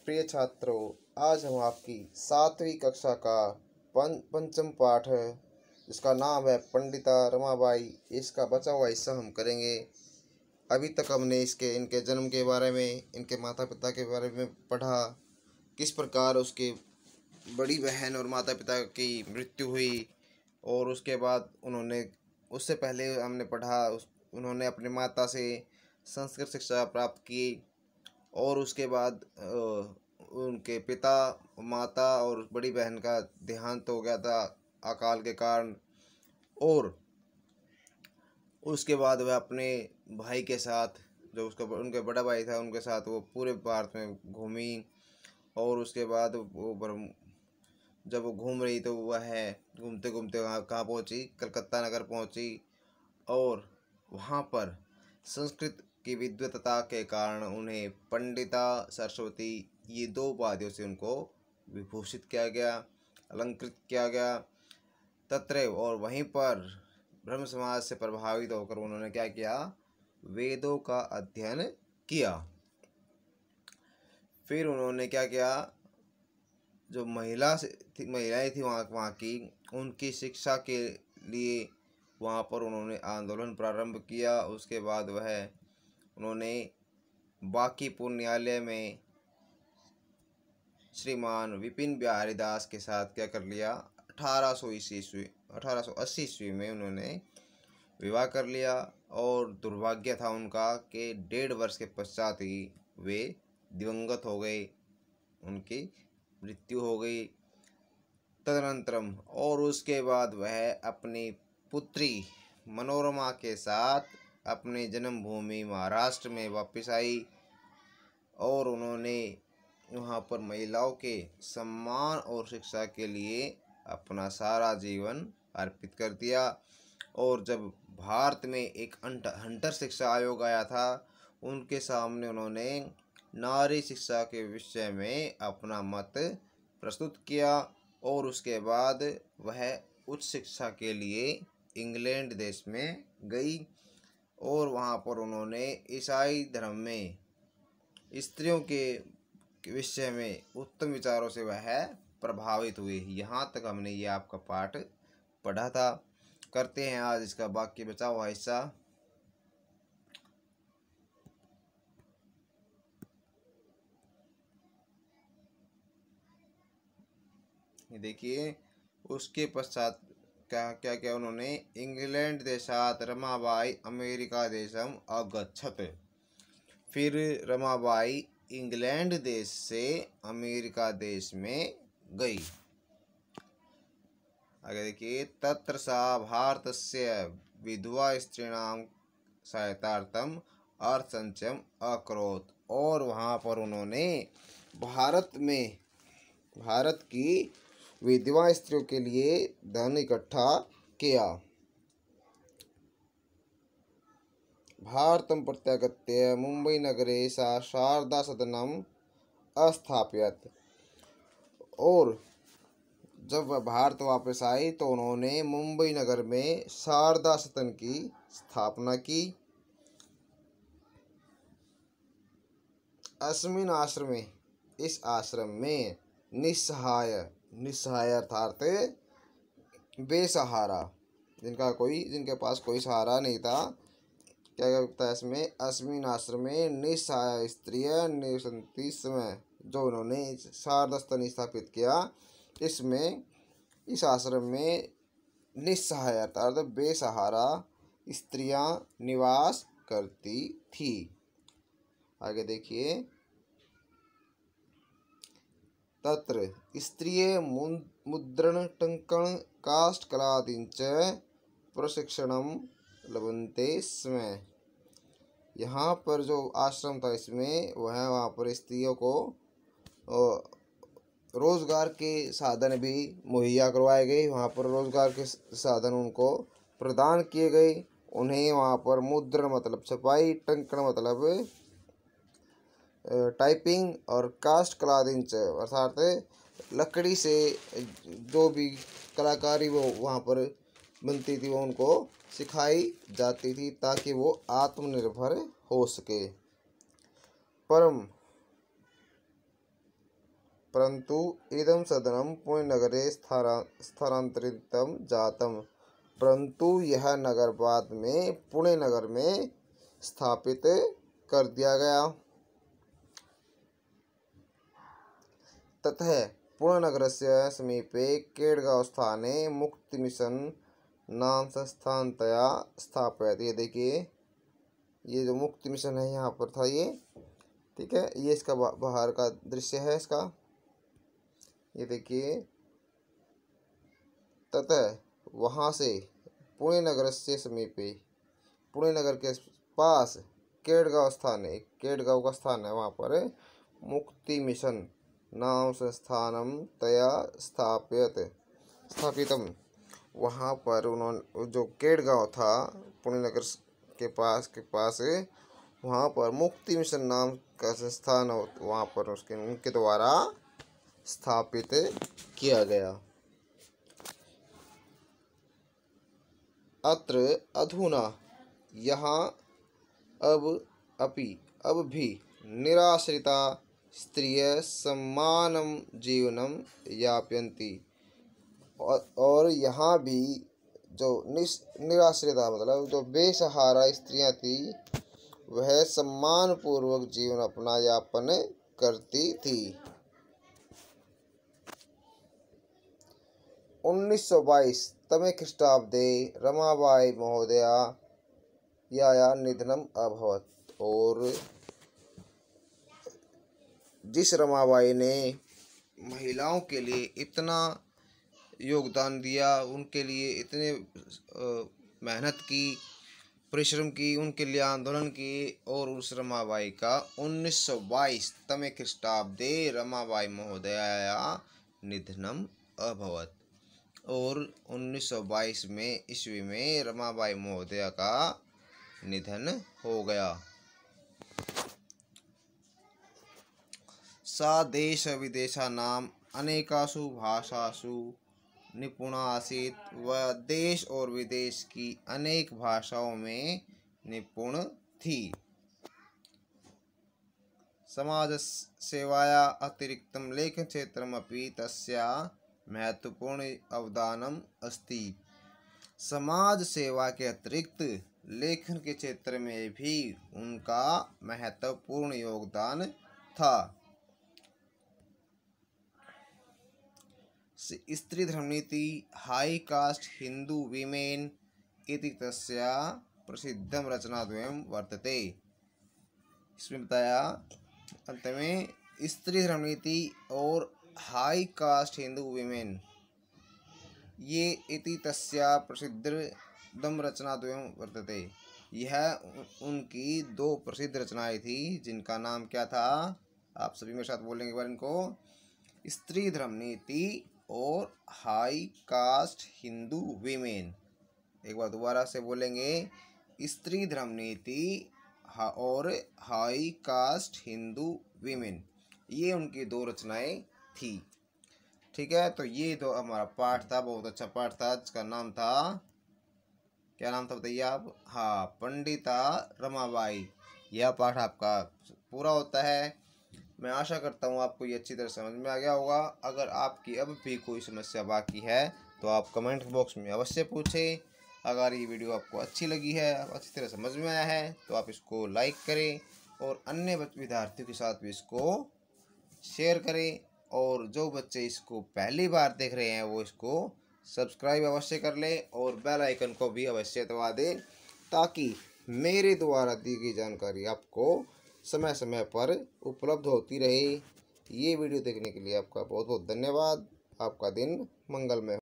प्रिय छात्रों, आज हम आपकी 7वीं कक्षा का पंचम पाठ है जिसका नाम है पंडिता रमाबाई। इसका बचा हुआ हिस्सा हम करेंगे। अभी तक हमने इनके जन्म के बारे में, इनके माता पिता के बारे में पढ़ा, किस प्रकार उसके बड़ी बहन और माता पिता की मृत्यु हुई, और उसके बाद उससे पहले हमने पढ़ा उन्होंने अपनी माता से संस्कृत शिक्षा प्राप्त की, और उसके बाद उनके पिता, माता और बड़ी बहन का देहांत हो गया था अकाल के कारण। और उसके बाद वह अपने भाई के साथ, जो उसका उनके बड़ा भाई था, उनके साथ वो पूरे भारत में घूमी। और उसके बाद जब वो घूम रही तो वह घूमते घूमते कहाँ पहुँची, कलकत्ता नगर पहुँची। और वहाँ पर संस्कृत की विद्वत्ता के कारण उन्हें पंडिता सरस्वती, ये 2 उपाधियों से उनको विभूषित किया गया, अलंकृत किया गया। तत्रैव, और वहीं पर ब्रह्म समाज से प्रभावित होकर उन्होंने क्या किया, वेदों का अध्ययन किया। फिर उन्होंने क्या किया, जो महिलाएं थी वहाँ की, उनकी शिक्षा के लिए वहाँ पर उन्होंने आंदोलन प्रारंभ किया। उसके बाद उन्होंने बांकीपुर न्यायालय में श्रीमान विपिन बिहारी दास के साथ क्या कर लिया, 1880 ईस्वी में उन्होंने विवाह कर लिया। और दुर्भाग्य था उनका कि 1.5 वर्ष के पश्चात ही वे दिवंगत हो गए, उनकी मृत्यु हो गई तदनंतरम। और उसके बाद वह अपनी पुत्री मनोरमा के साथ अपनी जन्मभूमि महाराष्ट्र में वापस आई, और उन्होंने वहाँ पर महिलाओं के सम्मान और शिक्षा के लिए अपना सारा जीवन अर्पित कर दिया। और जब भारत में एक हंटर शिक्षा आयोग आया था, उनके सामने उन्होंने नारी शिक्षा के विषय में अपना मत प्रस्तुत किया। और उसके बाद वह उच्च शिक्षा के लिए इंग्लैंड देश में गई, और वहाँ पर उन्होंने ईसाई धर्म में स्त्रियों के विषय में उत्तम विचारों से वह प्रभावित हुई। यहाँ तक हमने ये आपका पाठ पढ़ा था। करते हैं आज इसका बाकी बचा हुआ हिस्सा। देखिए, उसके पश्चात क्या क्या क्या उन्होंने, इंग्लैंड देशात रमाबाई अमेरिका देशम अगच्छत। फिर रमाबाई इंग्लैंड देश से अमेरिका देश में गई। आगे देखिए, तत्र सा भारतस्य विधवा स्त्रीणाम सहायतार्थम अर्थसंचयम अकरोत्। और वहाँ पर उन्होंने भारत की विधवा स्त्रियों के लिए धन इकट्ठा किया। भारतं प्रत्यागत्य मुंबई नगरे सा शारदा सदनम अस्थापयत। और जब वह भारत वापस आई तो उन्होंने मुंबई नगर में शारदा सदन की स्थापना की। अस्मिन आश्रमे, इस आश्रम में निस्सहाय अर्थात बेसहारा, जिनके पास कोई सहारा नहीं था, क्या होता है इसमें, अस्मिन आश्रमे निस्सहाय स्त्रिय निवसन्ति समय, जो उन्होंने शारदा सदन स्थापित किया, इसमें इस आश्रम में निस्सहाय अर्थात बेसहारा स्त्रियां निवास करती थी। आगे देखिए, तत्र स्त्रिय मुद्रण टंकण काष्ठ कलादिंच प्रशिक्षणम लभन्ते स्म। यहाँ पर जो आश्रम था इसमें वहाँ पर स्त्रियों को रोजगार के साधन भी मुहैया करवाए गए। वहाँ पर रोजगार के साधन उनको प्रदान किए गए। उन्हें वहाँ पर मुद्रण मतलब छपाई, टंकण मतलब टाइपिंग, और कास्ट कलादिंच अर्थात लकड़ी से जो भी कलाकारी वो वहाँ पर बनती थी वो उनको सिखाई जाती थी ताकि वो आत्मनिर्भर हो सके। परम परंतु इदं सदनं पुण्यनगरे स्थानांतरितं जातम। परंतु यह नगर बाद में पुणे नगर में स्थापित कर दिया गया। ततः पुण्यनगरस्य समीपे केडगांव स्थाने मुक्तिमिशन नाम संस्थानतया स्थापयत। ये देखिए, ये जो मुक्ति मिशन है यहाँ पर था ये, ठीक है। ये इसका बाहर का दृश्य है इसका, ये देखिए। ततः वहाँ से पुणे नगर से समीपे, पुणे नगर के पास केडगांव स्थान है, केडगांव का स्थान है, वहाँ पर मुक्ति मिशन नाम संस्थानम तया स्थापितम। वहाँ पर उन्होंने जो केडगांव था पुणे नगर के पास वहाँ पर मुक्ति मिशन नाम का संस्थान वहाँ पर उनके द्वारा स्थापित किया गया। अत्र अधुना यहाँ अब भी निराश्रिता स्त्रियः सम्मानं जीवनं यापयन्ति। और यहाँ भी जो निराश्रिता मतलब जो बेसहारा स्त्रियां थी वह सम्मान पूर्वक जीवन अपना यापन करती थी। 1922 तमे ख्रीष्टाब्दे रमाबाई महोदया या निधनम अभवत। और जिस रमाबाई ने महिलाओं के लिए इतना योगदान दिया, उनके लिए इतने मेहनत की, परिश्रम की, उनके लिए आंदोलन किए, और उस रमाबाई का 1922 तमे ख्रीष्टाब्दे रमाबाई महोदया निधनम अभवत। और 1922 में ईस्वी में रमाबाई महोदया का निधन हो गया। सा देश विदेशानां अनेकासु भाषासु निपुणा आसीत। वह देश और विदेश की अनेक भाषाओं में निपुण थी। समाज सेवाया अतिरिक्तं लेखन क्षेत्रमपि तस्याः महत्वपूर्ण अवदानम् अस्ति। समाज सेवा के अतिरिक्त लेखन के क्षेत्र में भी उनका महत्वपूर्ण योगदान था। स्त्री धर्मनीति हाई कास्ट हिंदू वीमेन इति तस्याः प्रसिद्धं रचनाद्वयं वर्तते। इसमें बताया अंत में स्त्री धर्मनीति और हाई कास्ट हिंदू वीमेन, ये इति तस्याः प्रसिद्धं रचनाद्वयं वर्तते। यह उनकी दो प्रसिद्ध रचनाएं थी जिनका नाम क्या था, आप सभी मेरे साथ बोलेंगे एक बार इनको, स्त्री धर्मनीति और हाई कास्ट हिंदू वीमेन। एक बार दोबारा से बोलेंगे, स्त्री धर्मनीति और हाई कास्ट हिंदू वीमेन, ये उनकी दो रचनाएं थी। ठीक है, तो ये तो हमारा पाठ था, बहुत अच्छा पाठ था, जिसका नाम था, क्या नाम था बताइए आप? हाँ, पंडिता रमाबाई। यह पाठ आपका पूरा होता है। मैं आशा करता हूँ आपको ये अच्छी तरह समझ में आ गया होगा। अगर आपकी अब भी कोई समस्या बाकी है तो आप कमेंट बॉक्स में अवश्य पूछें। अगर ये वीडियो आपको अच्छी लगी है, अच्छी तरह समझ में आया है, तो आप इसको लाइक करें और अन्य विद्यार्थियों के साथ भी इसको शेयर करें। और जो बच्चे इसको पहली बार देख रहे हैं वो इसको सब्सक्राइब अवश्य कर लें और बेल आइकन को भी अवश्य दबा दें, ताकि मेरे द्वारा दी गई जानकारी आपको समय समय पर उपलब्ध होती रहे। ये वीडियो देखने के लिए आपका बहुत बहुत धन्यवाद। आपका दिन मंगलमय हो।